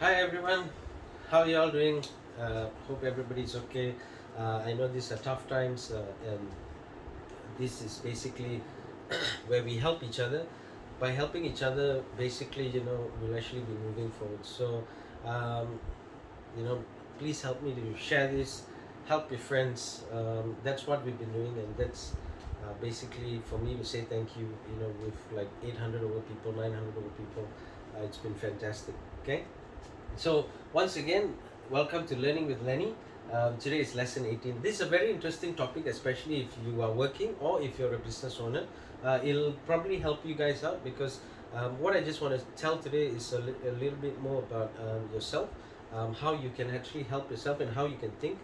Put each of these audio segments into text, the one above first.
Hi everyone, how you all doing? Hope everybody's okay. I know these are tough times, and this is basically where we help each other. By helping each other, basically, we'll actually be moving forward. So, um, you know, please help me to share this, help your friends. That's what we've been doing, and that's basically for me to say thank you. With like 800 over people, 900 over people, it's been fantastic. Okay. So, once again, welcome to Learning with Lenny. Today is lesson 18. This is a very interesting topic, especially if you are working or if you're a business owner. It'll probably help you guys out because what I just want to tell today is a little bit more about yourself, how you can actually help yourself, and how you can think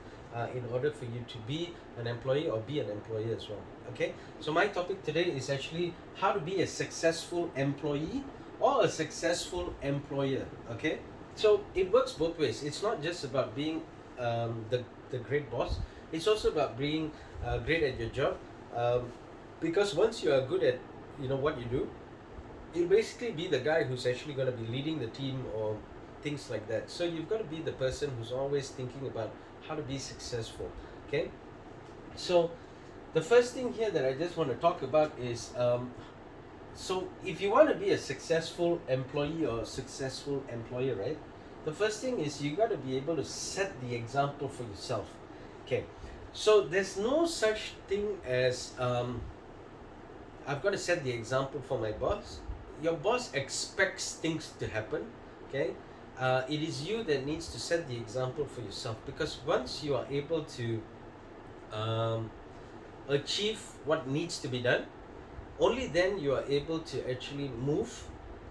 in order for you to be an employee or be an employer as well. Okay, so my topic today is actually how to be a successful employee or a successful employer. Okay, so it works both ways. It's not just about being the great boss. It's also about being great at your job. Because once you are good at what you do, you'll basically be the guy who's actually going to be leading the team or things like that. So you've got to be the person who's always thinking about how to be successful. Okay. So the first thing here that I just want to talk about is so if you want to be a successful employee or a successful employer, right? The first thing is you got to be able to set the example for yourself. Okay, so there's no such thing as I've got to set the example for my boss. Your boss expects things to happen. Okay, it is you that needs to set the example for yourself, because once you are able to um, achieve what needs to be done, only then you are able to actually move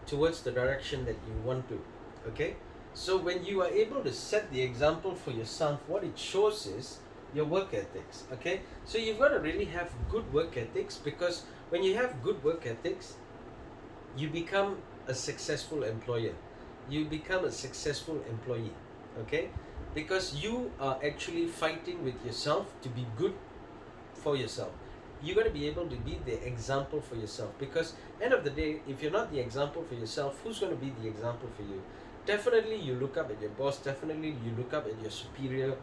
towards the direction that you want to. Okay, so when you are able to set the example for yourself, what it shows is your work ethics. Okay, so you've got to really have good work ethics, because when you have good work ethics, you become a successful employer, you become a successful employee. Okay, because you are actually fighting with yourself to be good for yourself. You got to be able to be the example for yourself, because end of the day, if you're not the example for yourself, who's going to be the example for you? Definitely you look up at your boss, definitely you look up at your superior,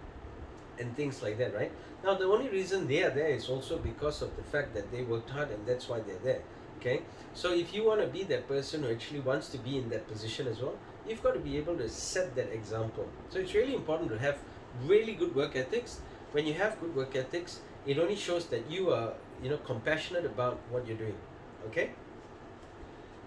and things like that, right? Now the only reason they are there is also because of the fact that they worked hard, and that's why they're there. Okay, so if you want to be that person who actually wants to be in that position as well, you've got to be able to set that example. So it's really important to have really good work ethics. When you have good work ethics, it only shows that you are compassionate about what you're doing. Okay,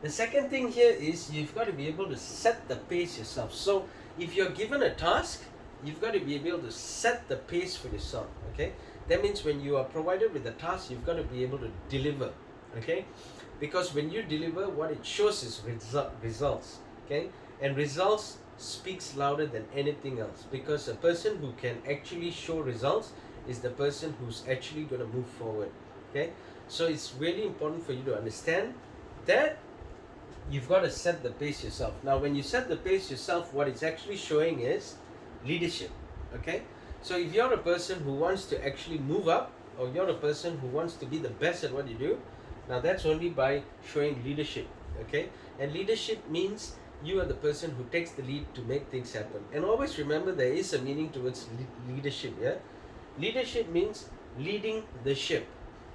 the second thing here is you've got to be able to set the pace yourself. So if you're given a task, you've got to be able to set the pace for yourself. Okay, that means when you are provided with a task, you've got to be able to deliver. Okay, because when you deliver, what it shows is results. Okay, and results speaks louder than anything else, because a person who can actually show results is the person who's actually going to move forward. Okay, so it's really important for you to understand that you've got to set the pace yourself. Now when you set the pace yourself, what it's actually showing is leadership. Okay, so if you're a person who wants to actually move up, or you're a person who wants to be the best at what you do, now that's only by showing leadership. Okay, and leadership means you are the person who takes the lead to make things happen. And always remember, there is a meaning towards leadership. Yeah, leadership means leading the ship.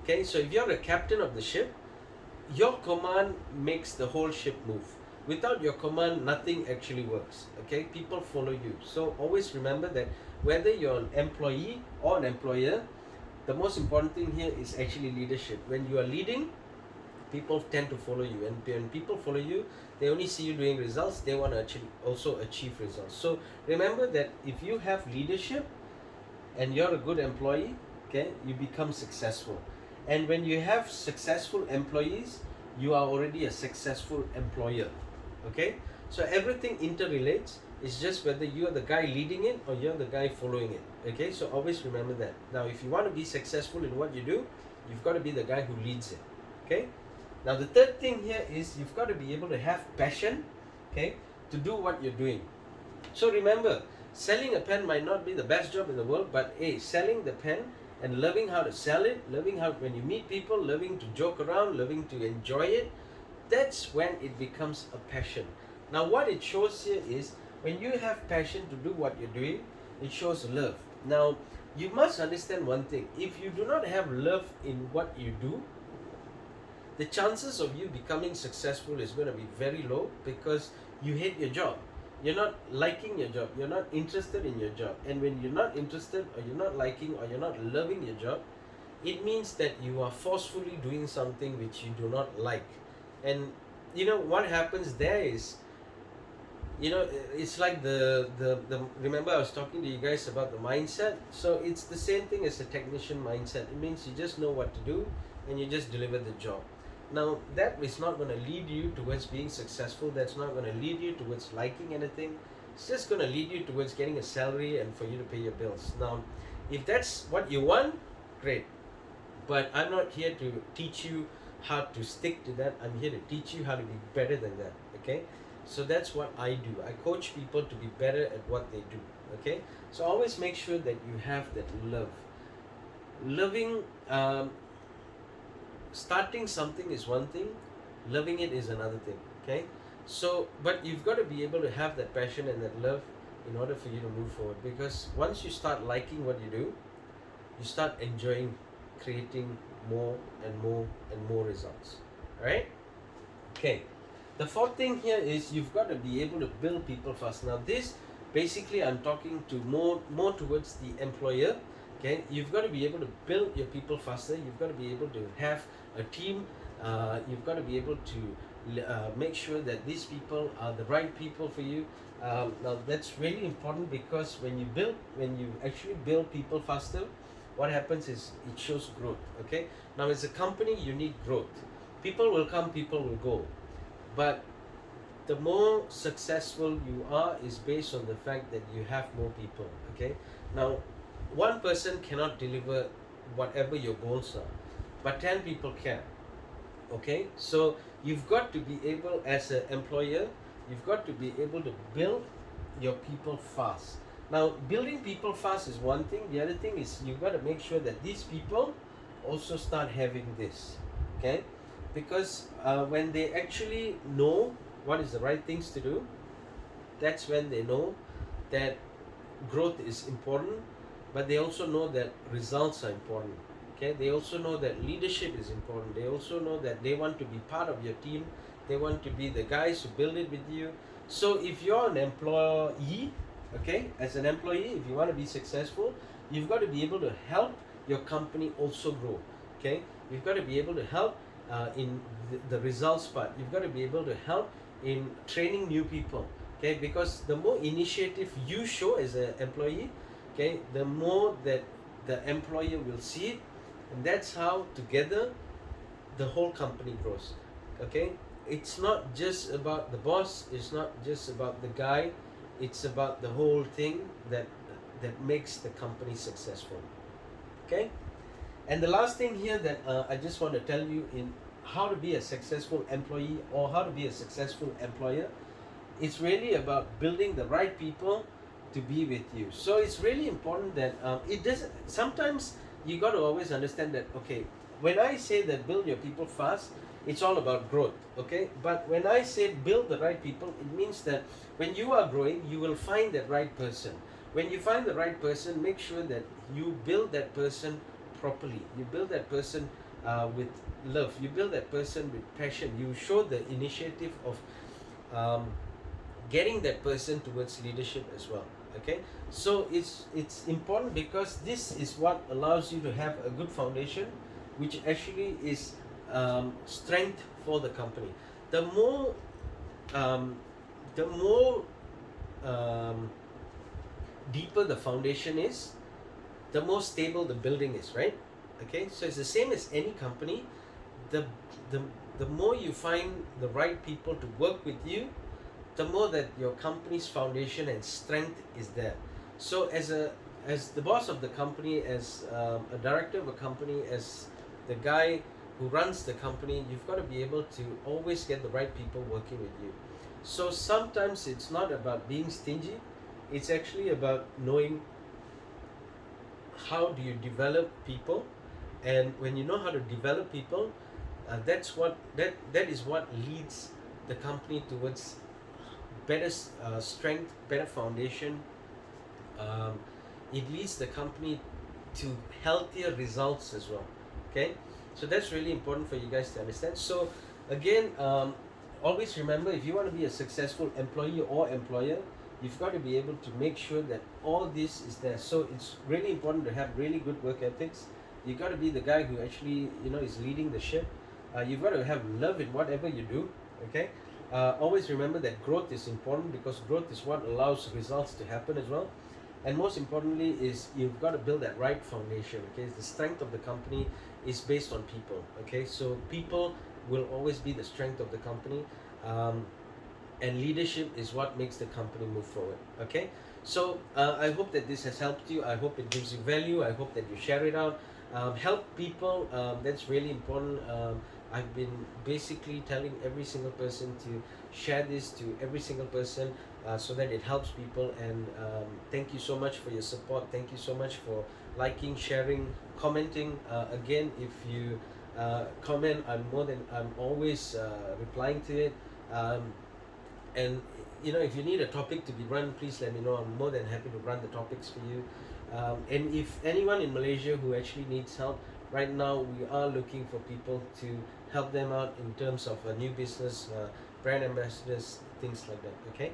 Okay, so if you're a captain of the ship, your command makes the whole ship move. Without your command, nothing actually works. Okay, people follow you. So always remember that whether you're an employee or an employer, the most important thing here is actually leadership. When you are leading, people tend to follow you, and when people follow you, they only see you doing results. They want to actually also achieve results. So remember that if you have leadership and you're a good employee, okay, you become successful. And when you have successful employees, you are already a successful employer. Okay, so everything interrelates. It's just whether you are the guy leading it or you're the guy following it. Okay, so always remember that. Now if you want to be successful in what you do, you've got to be the guy who leads it. Okay, now the third thing here is you've got to be able to have passion, okay, to do what you're doing. So remember, selling a pen might not be the best job in the world, but hey, selling the pen and loving how to sell it, loving how when you meet people, loving to joke around, loving to enjoy it, that's when it becomes a passion. Now what it shows here is When you have passion to do what you're doing, it shows love. Now, you must understand one thing. If you do not have love in what you do, the chances of you becoming successful is going to be very low, because you hate your job. You're not liking your job. You're not interested in your job. And when you're not interested, or you're not liking, or you're not loving your job, it means that you are forcefully doing something which you do not like. And what happens there is, it's like the remember I was talking to you guys about the mindset. So it's the same thing as a technician mindset. It means you just know what to do, and you just deliver the job. Now, that is not going to lead you towards being successful. That's not going to lead you towards liking anything. It's just going to lead you towards getting a salary and for you to pay your bills. Now, if that's what you want, great. But I'm not here to teach you how to stick to that. I'm here to teach you how to be better than that. Okay? So that's what I do. I coach people to be better at what they do. Okay? So always make sure that you have that love. Loving, starting something is one thing, loving it is another thing. Okay? So, but you've got to be able to have that passion and that love in order for you to move forward. Because once you start liking what you do, you start enjoying creating more and more and more results. Alright? Okay. The fourth thing here is you've got to be able to build people fast. Now this, basically I'm talking to more towards the employer. Okay, you've got to be able to build your people faster. You've got to be able to have a team. You've got to be able to make sure that these people are the right people for you. Now that's really important, because when you actually build people faster, what happens is it shows growth. Okay, now as a company you need growth. People will come, people will go, but the more successful you are is based on the fact that you have more people. Okay, now one person cannot deliver whatever your goals are, but 10 people can. Okay, so you've got to be able, as an employer, you've got to be able to build your people fast. Now, building people fast is one thing. The other thing is you've got to make sure that these people also start having this. Okay, because when they actually know what is the right things to do, that's when they know that growth is important, but they also know that results are important. Okay, they also know that leadership is important. They also know that they want to be part of your team. They want to be the guys who build it with you. So if you're an employee, okay, as an employee, if you want to be successful, you've got to be able to help your company also grow. Okay, you've got to be able to help in the results part. You've got to be able to help in training new people. Okay, because the more initiative you show as an employee, okay, the more that the employer will see it, and that's how together the whole company grows. Okay, it's not just about the boss, it's not just about the guy, it's about the whole thing that makes the company successful. Okay, and the last thing here that I just want to tell you in how to be a successful employee or how to be a successful employer, it's really about building the right people to be with you. So it's really important that it doesn't. Sometimes you got to always understand that. Okay, when I say that build your people fast, it's all about growth. Okay, but when I say build the right people, it means that when you are growing, you will find that right person. When you find the right person, make sure that you build that person properly. You build that person with love. You build that person with passion. You show the initiative of getting that person towards leadership as well. Okay, so it's important, because this is what allows you to have a good foundation, which actually is strength for the company. The more deeper the foundation is, the more stable the building is, right? Okay, so it's the same as any company. The the more you find the right people to work with you, the more that your company's foundation and strength is there. So as the boss of the company, as a director of a company, as the guy who runs the company, you've got to be able to always get the right people working with you. So sometimes it's not about being stingy, it's actually about knowing how do you develop people. And when you know how to develop people, that is what leads the company towards better strength, better foundation. um, it leads the company to healthier results as well. Okay, so that's really important for you guys to understand. So again, always remember, if you want to be a successful employee or employer, you've got to be able to make sure that all this is there. So it's really important to have really good work ethics. You got to be the guy who actually, is leading the ship. You've got to have love in whatever you do. Okay, always remember that growth is important, because growth is what allows results to happen as well. And most importantly is, you've got to build that right foundation. Okay, the strength of the company is based on people. Okay, so people will always be the strength of the company. um, and leadership is what makes the company move forward. Okay, so I hope that this has helped you. I hope it gives you value. I hope that you share it out. Help people. That's really important. I've been basically telling every single person to share this to every single person, so that it helps people. And thank you so much for your support. Thank you so much for liking, sharing, commenting. Again, if you comment, I'm always replying to it. And if you need a topic to be run, please let me know. I'm more than happy to run the topics for you. And if anyone in Malaysia who actually needs help, right now we are looking for people to help them out in terms of a new business, brand ambassadors, things like that. Okay,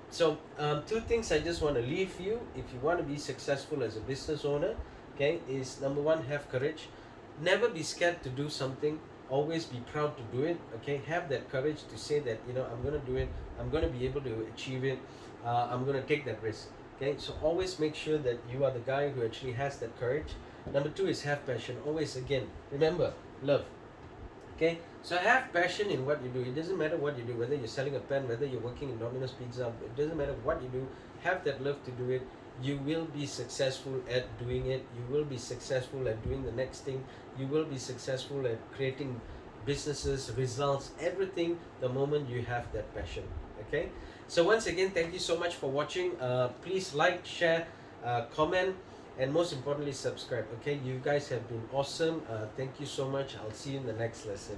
so two things I just want to leave you if you want to be successful as a business owner. Okay, is number one, have courage. Never be scared to do something. Always be proud to do it. Okay, have that courage to say that, I'm going to do it. I'm going to be able to achieve it. I'm going to take that risk. Okay, so always make sure that you are the guy who actually has that courage. Number two is have passion. Always, again, remember, love. Okay, so have passion in what you do. It doesn't matter what you do, whether you're selling a pen, whether you're working in Domino's Pizza. It doesn't matter what you do. Have that love to do it. You will be successful at doing it. You will be successful at doing the next thing. You will be successful at creating businesses, results, everything, the moment you have that passion. Okay, so once again, thank you so much for watching. Please like, share, comment, and most importantly, subscribe. Okay, you guys have been awesome. Thank you so much. I'll see you in the next lesson.